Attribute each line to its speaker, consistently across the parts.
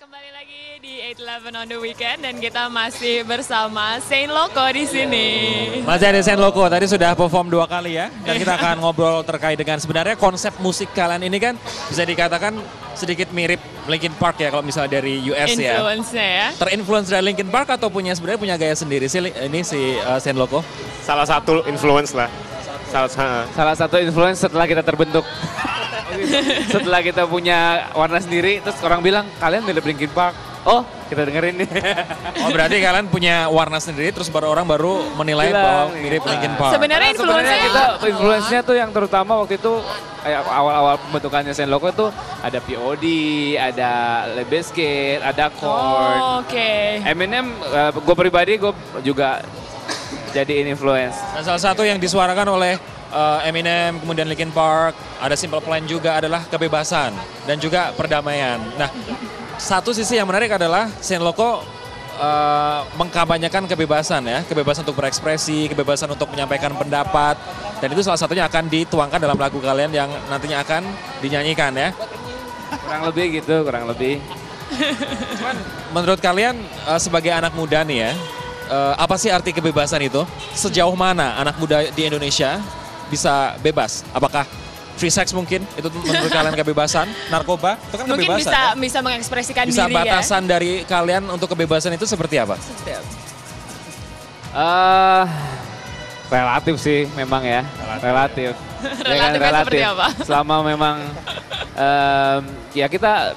Speaker 1: Kembali lagi di 811 on the weekend dan kita masih bersama Saint Loco di sini.
Speaker 2: Masih ada Saint Loco, tadi sudah perform 2 kali ya. Dan kita akan ngobrol terkait dengan sebenarnya konsep musik kalian ini kan bisa dikatakan sedikit mirip Linkin Park ya kalau misalnya dari US ya.
Speaker 1: Influence-nya ya.
Speaker 2: Terinfluence dari Linkin Park atau sebenarnya punya gaya sendiri sih ini si Saint Loco?
Speaker 3: Salah satu influence lah.
Speaker 4: Salah satu influence setelah kita terbentuk. Setelah kita punya warna sendiri, terus orang bilang, kalian mirip Linkin Park. Oh, kita dengerin nih.
Speaker 2: Oh berarti kalian punya warna sendiri terus orang baru menilai bahwa mirip Linkin Park.
Speaker 1: Sebenarnya
Speaker 4: influence-nya tuh yang terutama waktu itu kayak awal-awal pembentukannya Saint Loco itu ada POD, ada Limp Bizkit, ada Korn.
Speaker 1: Oh, oke.
Speaker 4: Eminem, gue pribadi gue juga jadiin influence.
Speaker 2: Dan salah satu yang disuarakan oleh Eminem, kemudian Linkin Park, ada Simple Plan juga adalah kebebasan dan juga perdamaian. Nah, satu sisi yang menarik adalah Saint Loco mengkampanyekan kebebasan ya, kebebasan untuk berekspresi, kebebasan untuk menyampaikan pendapat, dan itu salah satunya akan dituangkan dalam lagu kalian yang nantinya akan dinyanyikan ya.
Speaker 4: Kurang lebih gitu, kurang lebih.
Speaker 2: Cuman menurut kalian sebagai anak muda nih ya, apa sih arti kebebasan itu? Sejauh mana anak muda di Indonesia bisa bebas? Apakah free sex mungkin? Itu menurut kalian kebebasan? Narkoba? Itu kan
Speaker 1: mungkin
Speaker 2: kebebasan.
Speaker 1: bisa mengekspresikan
Speaker 2: Bisa
Speaker 1: diri ya.
Speaker 2: batasan dari kalian untuk kebebasan itu seperti apa?
Speaker 4: Relatif sih memang ya, relatif.
Speaker 1: Relatifnya seperti apa?
Speaker 4: Selama memang ya kita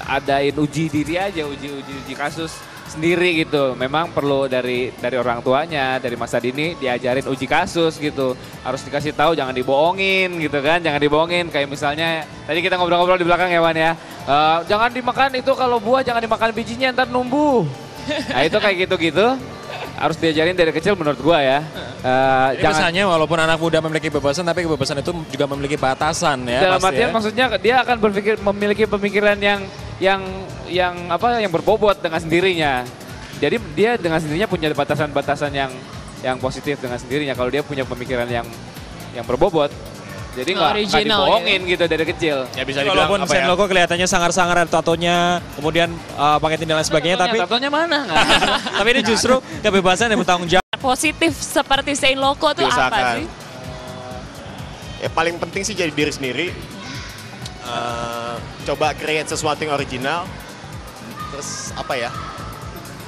Speaker 4: adain uji diri aja, uji kasus sendiri gitu. Memang perlu dari orang tuanya, dari masa dini diajarin uji kasus gitu. Harus dikasih tahu, jangan dibohongin gitu kan, jangan dibohongin. Kayak misalnya tadi kita ngobrol-ngobrol di belakang ya Wan ya. Jangan dimakan itu kalau buah, jangan dimakan bijinya ntar numbuh. Nah itu kayak gitu-gitu. Harus diajarin dari kecil menurut gua ya.
Speaker 2: Biasanya walaupun anak muda memiliki kebebasan, tapi kebebasan itu juga memiliki batasan ya.
Speaker 4: Dalam artian
Speaker 2: ya.
Speaker 4: maksudnya dia akan memiliki pemikiran yang berbobot dengan sendirinya. Jadi dia dengan sendirinya punya batasan-batasan yang positif dengan sendirinya. Kalau dia punya pemikiran yang berbobot, jadi nggak dibohongin gitu dari kecil.
Speaker 2: Ya bisa dibilang walaupun Saint Loco kelihatannya sangar-sangar ada tatonya, kemudian pakai tindakan dan sebagainya, tapi
Speaker 4: tatonya mana?
Speaker 2: tapi ini justru kebebasan yang bertanggung jawab.
Speaker 1: Positif seperti Saint Loco tuh apa sih?
Speaker 3: Ya paling penting sih jadi diri sendiri. Coba create sesuatu yang original. Terus apa ya?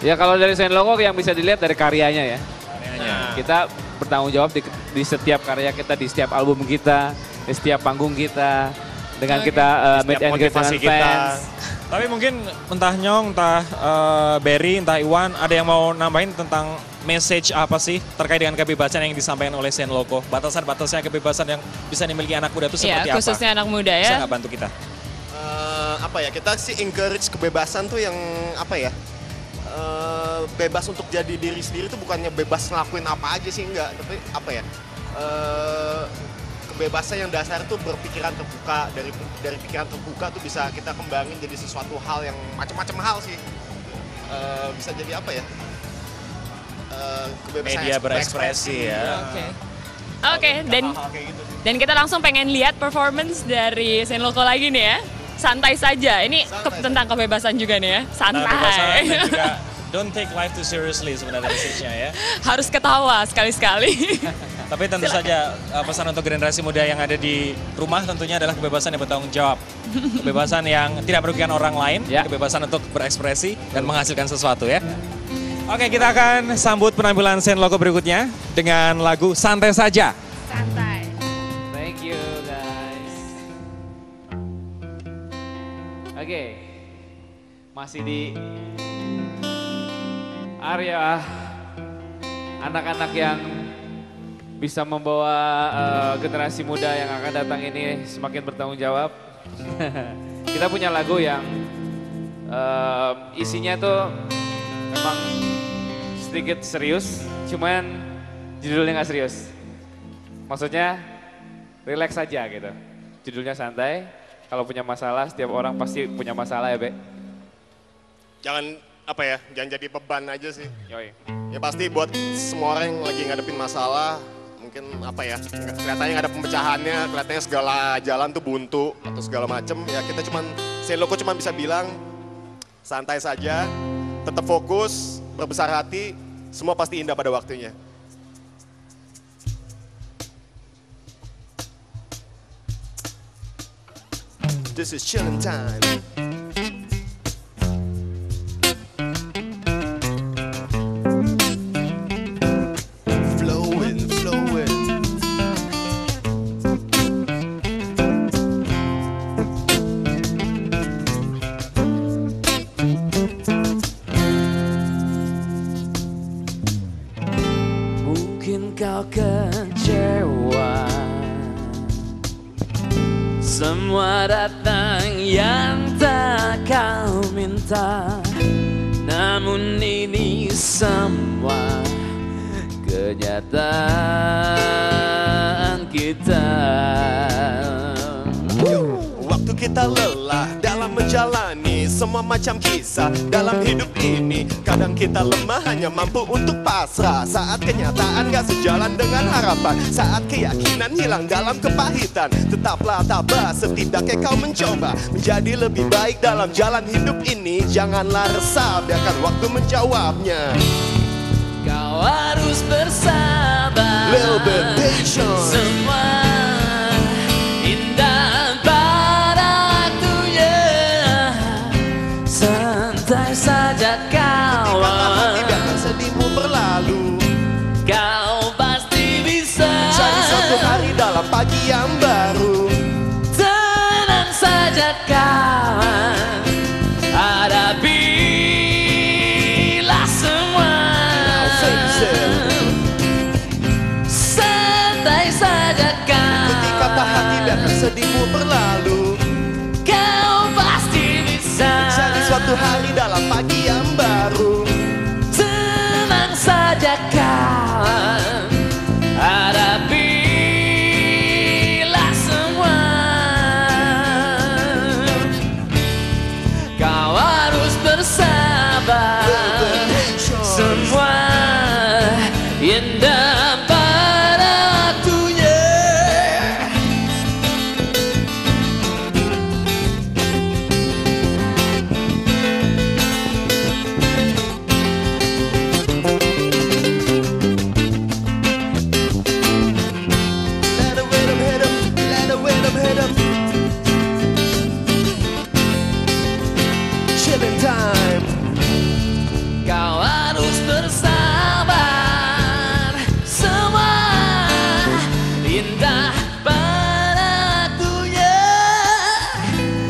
Speaker 4: Ya kalau dari Saint Loco yang bisa dilihat dari karyanya ya.
Speaker 3: Nah.
Speaker 4: Kita bertanggung jawab di setiap karya kita, di setiap album kita, di setiap panggung kita, dengan kita meet and greet dengan fans.
Speaker 2: Tapi mungkin entah Nyong, entah Berry, entah Iwan, ada yang mau nambahin tentang message apa sih terkait dengan kebebasan yang disampaikan oleh Saint Loco? Batasan-batasnya kebebasan yang bisa dimiliki anak muda itu seperti apa?
Speaker 1: Khususnya anak muda ya.
Speaker 2: Bisa nggak bantu kita?
Speaker 3: Apa ya, kita sih encourage kebebasan tuh yang apa ya? Bebas untuk jadi diri sendiri itu bukannya bebas ngelakuin apa aja sih, enggak. Tapi apa ya? Kebebasan yang dasar tuh berpikiran terbuka, dari pikiran terbuka tuh bisa kita kembangin jadi sesuatu hal yang macam-macam hal sih. Bisa jadi apa ya? Kebebasan
Speaker 2: Media berekspresi ya.
Speaker 1: Oke, dan kita langsung pengen lihat performance dari Saint Loco lagi nih ya. Santai saja, ini tentang kebebasan juga nih ya, santai.
Speaker 2: Kebebasan dan juga don't take life too seriously sebenarnya message-nya ya.
Speaker 1: Harus ketawa sekali-sekali.
Speaker 2: Tapi tentu saja pesan untuk generasi muda yang ada di rumah tentunya adalah kebebasan yang bertanggung jawab. Kebebasan yang tidak merugikan orang lain, kebebasan untuk berekspresi dan menghasilkan sesuatu ya. Oke, kita akan sambut penampilan Saint Loco berikutnya dengan lagu Santai Saja.
Speaker 1: Santai.
Speaker 4: Thank you guys. Oke, masih di area anak-anak yang bisa membawa generasi muda yang akan datang ini semakin bertanggung jawab. Kita punya lagu yang isinya tuh memang sedikit serius, cuman judulnya nggak serius. Maksudnya relax saja gitu. Judulnya santai. Kalau punya masalah, setiap orang pasti punya masalah ya, Be.
Speaker 3: Jangan apa ya, jangan jadi beban aja sih.
Speaker 4: Yoi.
Speaker 3: Ya pasti buat semua orang yang lagi ngadepin masalah, mungkin apa ya, kelihatannya nggak ada pemecahannya, kelihatannya segala jalan tuh buntu atau segala macem. Ya kita Saint Loco cuman bisa bilang, Santai saja, tetap fokus, berbesar hati, semua pasti indah pada waktunya. This is chilling time. Flowing, flowing.
Speaker 4: Mungkin kau kecewa, semua datang yang tak kau minta. Namun ini semua kenyataan kita.
Speaker 3: Waktu kita lelah dalam menjalani semua macam kisah dalam hidup ini. Kadang kita lemah hanya mampu untuk pasrah saat kenyataan gak sejalan dengan harapan. Saat keyakinan hilang dalam kepahitan, tetaplah tabah, setidaknya kau mencoba menjadi lebih baik dalam jalan hidup ini. Janganlah resah, biarkan waktu menjawabnya.
Speaker 4: Kau harus bersabar,
Speaker 3: Little bit patient.
Speaker 4: semua indah pada waktunya. Santai saja
Speaker 3: Kata hati
Speaker 4: kawan,
Speaker 3: biarkan sedihmu berlalu.
Speaker 4: kau pasti bisa.
Speaker 3: Cari suatu hari dalam pagi yang baru.
Speaker 4: Tenang saja kawan, hadapilah semua.
Speaker 3: face it.
Speaker 4: Santai saja kawan,
Speaker 3: Ikuti kata hati biarkan sedihmu berlalu.
Speaker 4: kau pasti bisa.
Speaker 3: Cari suatu hari dalam pagi yang baru.
Speaker 4: Tenang saja kawan, hadapilah semua. Kau harus bersabar, semua indah pada waktunya.
Speaker 3: Let the rhythm hit 'em, let the rhythm hit 'em. Chilling time.
Speaker 4: Kau harus bersabar, semua indah pada waktunya.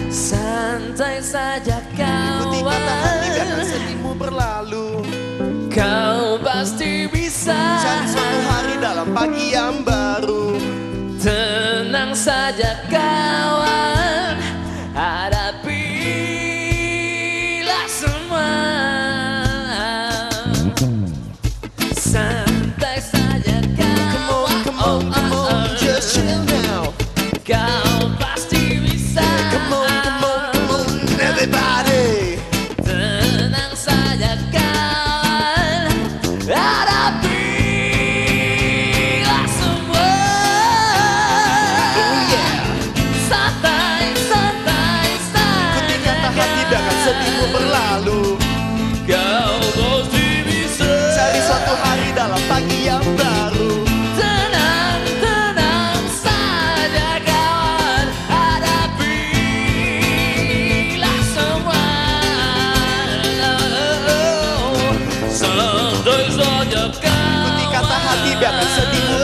Speaker 4: Santai saja
Speaker 3: Ikuti kata hati biarkan
Speaker 4: kawan,
Speaker 3: sedihmu berlalu.
Speaker 4: kau pasti bisa.
Speaker 3: Cari suatu hari dalam pagi yang baru.
Speaker 4: Tenang saja kawan, hadapilah semua. Santai saja
Speaker 3: Come on,
Speaker 4: kawan,
Speaker 3: come on, come on, just chill now.
Speaker 4: kau pasti bisa.
Speaker 3: Come on, come on, come on, everybody.
Speaker 4: Tenang saja kawan, hadapilah semua.
Speaker 3: Oh yeah.
Speaker 4: Santai, santai,
Speaker 3: Ikuti kata hati
Speaker 4: saja
Speaker 3: biarkan sedihmu berlalu.
Speaker 4: kau pasti bisa.
Speaker 3: Cari suatu hari dalam pagi yang baru.
Speaker 4: Tenang, tenang saja kawan, hadapilah semua. Santai saja kawan,
Speaker 3: Ikuti kata hati biarkan sedihmu